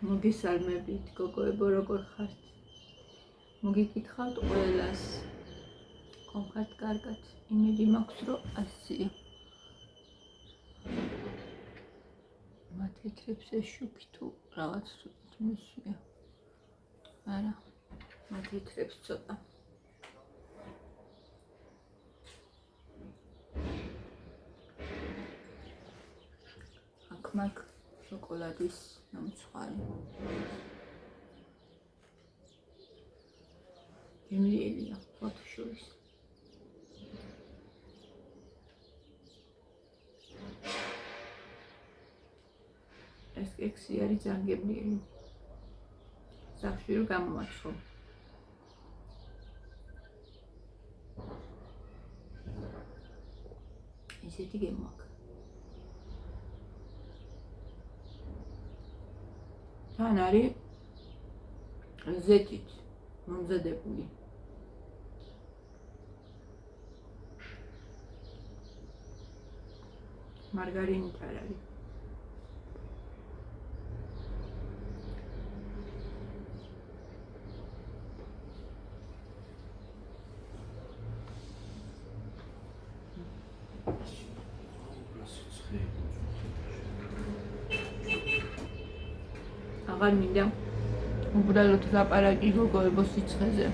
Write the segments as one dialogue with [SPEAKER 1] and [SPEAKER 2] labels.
[SPEAKER 1] მოგესალმებით, გოგოებო, როგორ ხართ? მოგიკითხავთ ყველას. ხომ ხართ კარგად? იმედი მაქვს, რომ ასეა. მათ ეთრებს ეშუქი თუ რაღაც ცოტა მისია. არა, მათ ეთრებს ცოტა. აქ მაქვს შოკოლადის ნამცხვარი. გემრიელია, ფოთშურის. ეს კექსი არის ძალიან გემრიელი. სახში რომ გამომაცხო. ისეთი გემოაქვს. თან არის ზეთით მომზადებული. მარგარინით არ არის. აღარ მინდა უბრალოდ ლაპარაკი გოგოებო სიცხეზე.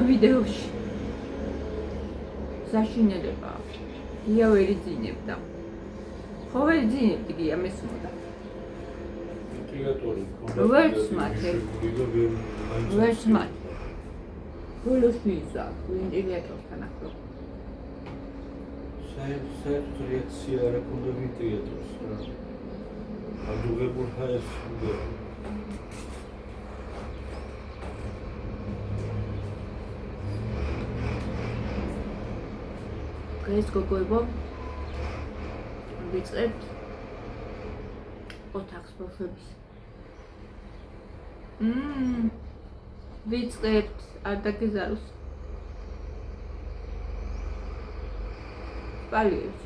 [SPEAKER 1] ვიდეოში საშინელება. გია ვერ იძინებდა. ხო ვერ იძინებდი გია მესმოდა. ვერც მათე. გულოს ვიზა, ვენტილატორთან ახლო.
[SPEAKER 2] საერთოდ რეაქცია არ აქვს ვენტილატორს რა. Adugabul hayat bu.
[SPEAKER 1] დღეს გოგოებო ვიწყებთ ოთახს ბავშვების. ვიწყებთ არ დაგეზაროს. პალიებს.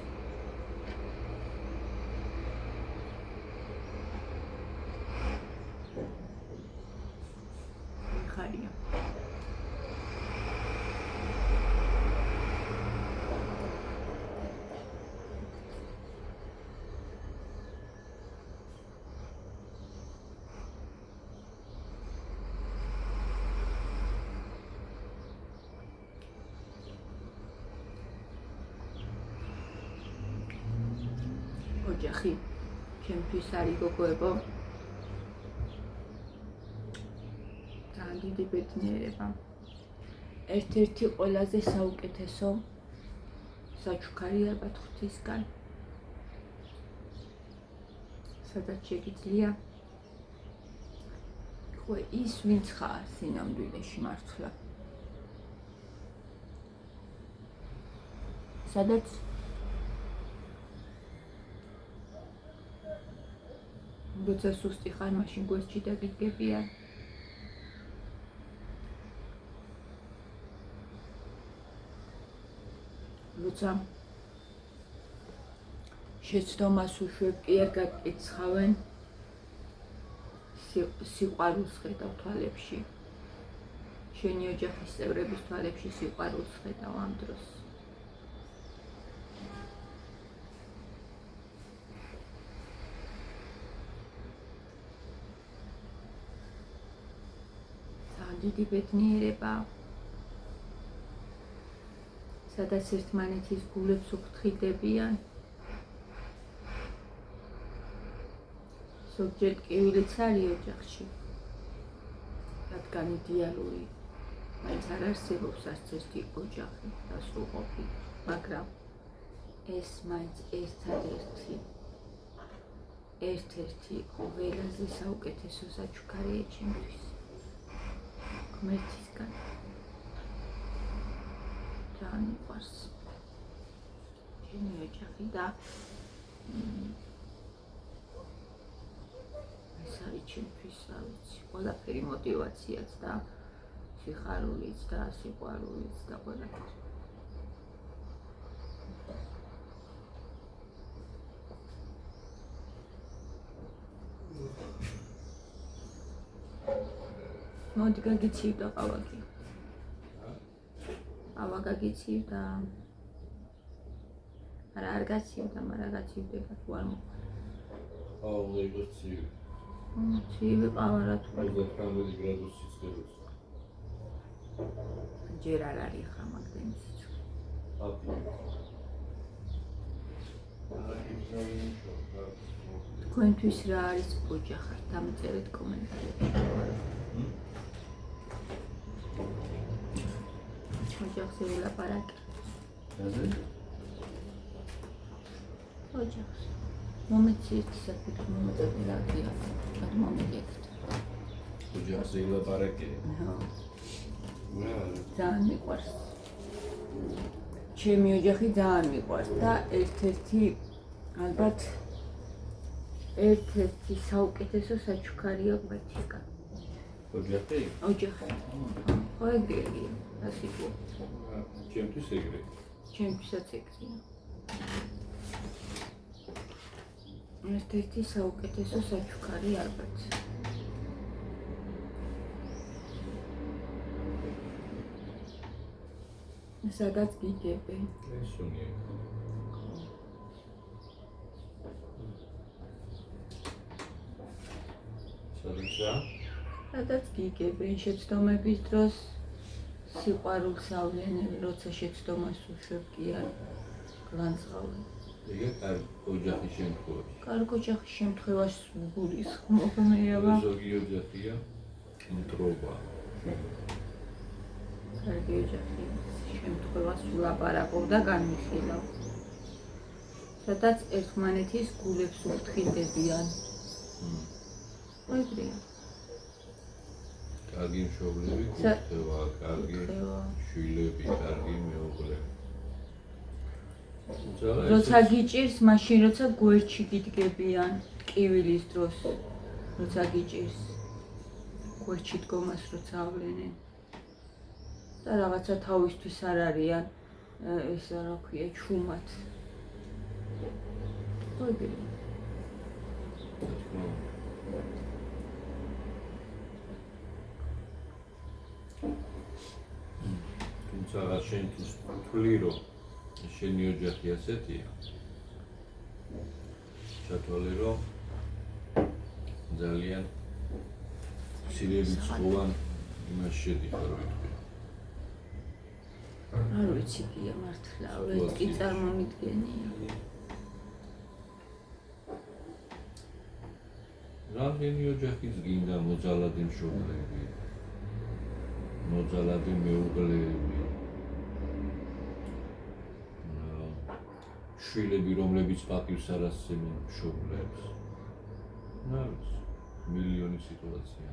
[SPEAKER 1] ხარია. ოჯახი ჩემთვის არის გოგოებო. ძალიან დიდი ბედნიერება. ერთ-ერთი ყველაზე საუკეთესო საჩუქარი ალბათ ღვთისგან. სადაც შეგიძლია ხო ის ვინც ხარ სინამდვილეში მართლა. სადაც როცა სუსტი ხარ, მაშინ გვერდში დაგიდგებიან. როცა შეცდომას უშვებ კი არ გაკიცხავენ, სიყვარულს ხედავ თვალებში. შენი ოჯახის წევრების თვალებში სიყვარულს ხედავ ამ დროს. დიდი ბედნიერება. სადაც ერთმანეთის გულებს უფრთხილებიან. ზოგჯერ ტკივილიც არის ოჯახში. რადგან იდეალური მაინც არ არსებობს არც ერთი ოჯახი დასრულყოფი, მაგრამ ეს მაინც ერთ-ერთი ყველაზე საუკეთესო საჩუქარია ჩემთვის. ღმერთისგან ძალიან მიყვარს ჩემი ოჯახი და ეს არის ჩემთვის რა ვიცი ყველაფერი მოტივაციაც და სიხარულიც და სიყვარულიც და ყველაფერი. მოდი გაგიცივდა ყავაკი. ყავა გაგიცივდა. არ გაცივდა, მაგრამ გაცივდება თუ არ მოყვა.
[SPEAKER 2] უნდა იყოს ცივი.
[SPEAKER 1] ცივი ყავა რა თუ
[SPEAKER 2] 39 გრადუსი სიცხეებს.
[SPEAKER 1] ჯერ არ არის ხა მაგდენი სიცხე. თქვენთვის რა არის ოჯახი? დამწერეთ კომენტარებში. ოჯახზე ვილაპარაკი. ოჯახს. მომეცით საკუთარ მომეწოდი რა გია. მათ მომიგეთ.
[SPEAKER 2] ოჯახზე ვილაპარაკი.
[SPEAKER 1] ძალიან მიყვარს. ჩემი ოჯახი ძალიან მიყვარს და ერთ-ერთი ალბათ ერთ-ერთი საუკეთესო საჩუქარია გვეთიკა.
[SPEAKER 2] ოჯახი?
[SPEAKER 1] ოჯახი. ხო ეგრეა. ასე იყო.
[SPEAKER 2] ჩემთვის ეგრე.
[SPEAKER 1] ჩემთვისაც ეგრეა. ერთ-ერთი საუკეთესო საჩუქარი ალბათ. სადაც გიგები.
[SPEAKER 2] ესუნია.
[SPEAKER 1] სადაც გიგებენ შეცდომების დროს სიყვარულს ავლენენ, როცა შეცდომას უშვებ კი არ განსხავენ.
[SPEAKER 2] ეგ კარგი ოჯახის შემთხვევაში.
[SPEAKER 1] კარგი ოჯახის შემთხვევაში გულის ხმობნეა.
[SPEAKER 2] ზოგი ოჯახია მტრობა.
[SPEAKER 1] კარგი ოჯახის შემთხვევას ვლაპარაკობ და განვიხილავ. სადაც ერთმანეთის გულებს უფრთხილდებიან. ეგრეა.
[SPEAKER 2] კარგი მშობლები, კურთხევა, კარგი შვილები, კარგი მეუღლე.
[SPEAKER 1] როცა გიჭირს, მაშინ როცა გვერდში გიდგებიან, ტკივილის დროს, როცა გიჭირს, გვერდში დგომას როცა ავლენენ და რაღაცა თავისთვის არ არიან, ეს რა ქვია, ჩუმად. ეგრეა.
[SPEAKER 2] თუმცა შენთვის თვლი რომ შენი ოჯახი ასეთია. ჩათვალე რომ ძალიან სირიელიცხოვან იმას შედიხარ ვიტყვი.
[SPEAKER 1] არ ვიცი გია მართლა, ეს კი წარმომიდგენია.
[SPEAKER 2] რამდენი ოჯახის გინდა მოძალადი მშობლები, მოძალადი მეუღლეები, შვილები, რომლებიც პატივს არ ასცემენ მშობლებს. მილიონი სიტუაცია.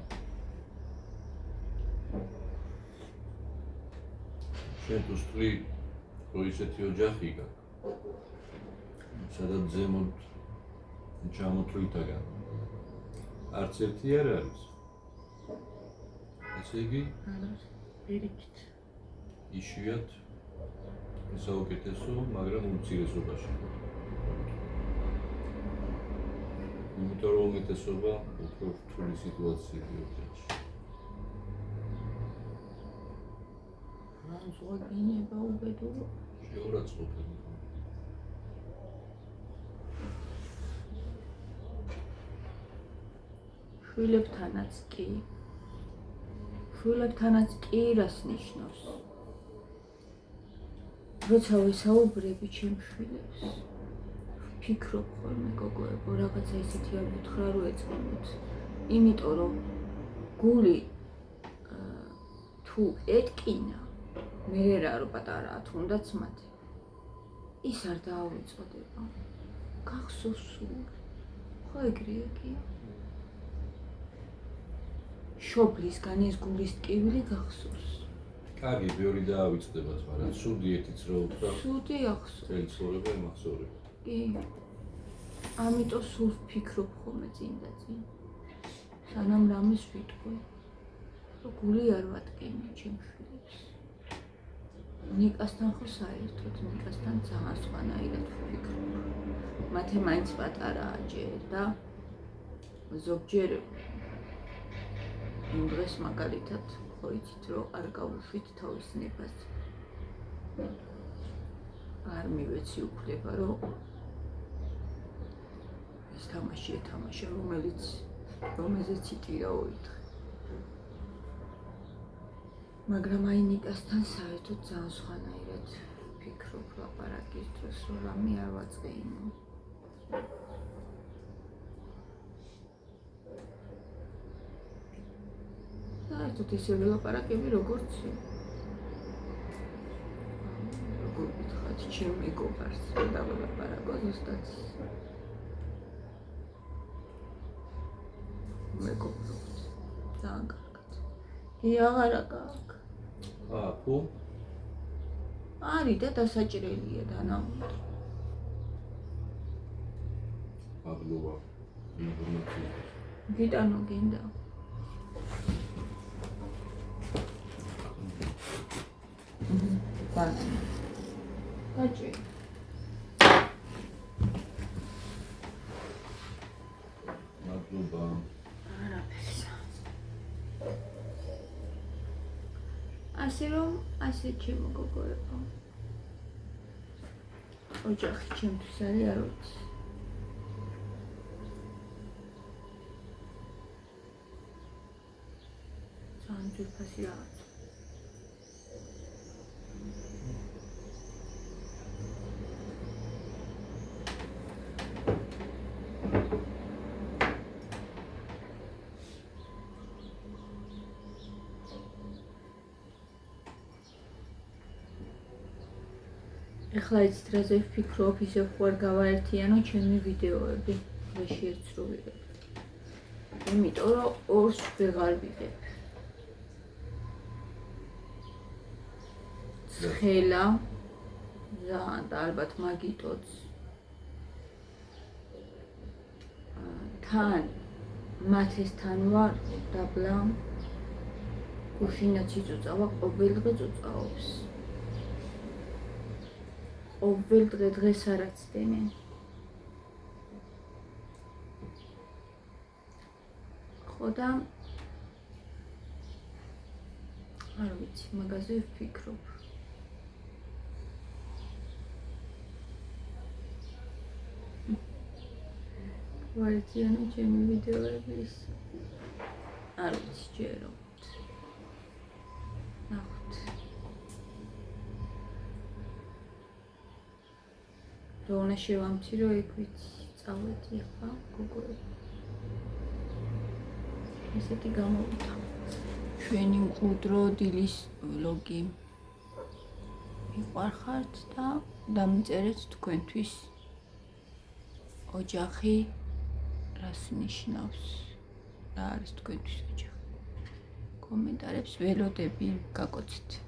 [SPEAKER 2] შენ თუ სწრი რომ ისეთი ოჯახი გაქვს, სადაც ზემოთ ჩამოთვლითაგან არც ერთი არ არის. ესე იგი,
[SPEAKER 1] პირიქით.
[SPEAKER 2] იშვიათ საუკეთესო, მაგრამ უმცირესობაში. იმიტომ რომ უმეტესობა უფრო რთული სიტუაციები ოჯახში.
[SPEAKER 1] განსხვავდება უბედური.
[SPEAKER 2] შეურაცხყოფელი.
[SPEAKER 1] შვილებთანაც კი. შვილებთანაც კი რას ნიშნავს? როცა ვისაუბრები ჩემ შვილებს, ვფიქრობ ხოლმე გოგოებო, რაღაცა ისეთი არ გითხრა რომ ეწმუნოთ. იმიტომ რომ გული თუ ეტკინა, მე რა რომ პატარაა თუნდაც მათი, ის არ დაავიწყდება. გახსოვს სულ. ხო ეგრეა კი. შობლისგან ის გულის ტკივილი გახსოვს.
[SPEAKER 2] კარგი, ბევრი დაავიწყდებათ, მაგრამ ცუდი ეთიც რა უთხრა.
[SPEAKER 1] ცუდი ახსოვს.
[SPEAKER 2] წელი ცხოვრება იმახსოვრება.
[SPEAKER 1] კი. ამიტომ სულ ვფიქრობ ხოლმე წინ და წინ. სანამ რამეს ვიტყვი. რომ გული არ ვატკენი ჩემ შვილებს. ნიკასთან ხო საერთოდ, ნიკასთან ძალიან სხვანაირად ვფიქრობ. მათე მაინც პატარაა ჯერ და ზოგჯერ იმ დღეს მაგალითად ხო იცით რომ არ გავუშვით თავის ნებას. არ მივეცი უფლება რომ ის თამაში ეთამაშა რომელზეც იტირა 2 დღე. მაგრამ აი ნიკასთან საერთოდ ძალიან სხვანაირად ვფიქრობ ლაპარაკის დროს, რომ რამე არ ვაწყეინო. საერთოდ ისე ველაპარაკები როგორც გითხათ ჩემ მეგობარს და ველაპარაკო ზუსტად მეგობრობთ ძალიან კარგად. აღარა გაქვს.
[SPEAKER 2] Πού?
[SPEAKER 1] არის და დასაჭრელია დანამული.
[SPEAKER 2] Παύλοβα.
[SPEAKER 1] გიტანო გინდა. გაჭი.
[SPEAKER 2] Παύλοβα.
[SPEAKER 1] არაფერს. ასე რომ ასე ჩემო გოგოებო. ოჯახი ჩემთვის არის არ ვიცი. ძალიან ძვირფასი რაღაც. ეხლა იცით რაზე ვფიქრობ, ისევ ხوار გავაერთიანო ჩემი ვიდეოები, დღეში ერთს რო ვიღებ. იმიტომ რომ ორს ვეღარ ვიღებ. ცხელა ძალიან და ალბათ მაგიტოც. თან მათესთან ვარ დაბლა. გუშინაც იწუწავა ყოველდღე წუწაობს. ყოველ დღეს არაცდენენ. ხო და არ ვიცი, მაგაზე ვფიქრობ. ვაერთიანო ჩემი ვიდეოების. არ ვიცი, ჯეროთ. ნახოთ. რო უნდა შევამცირო იქ ვიცი, წავედი ახლა გოგოები. ესეთი გამოვიდა. ჩვენი მყუდრო დილის ვლოგი. მიყვარხართ და დამიწერეთ თქვენთვის ოჯახი რას ნიშნავს. რა არის თქვენთვის ოჯახი. კომენტარებს ველოდები, გაკოცეთ.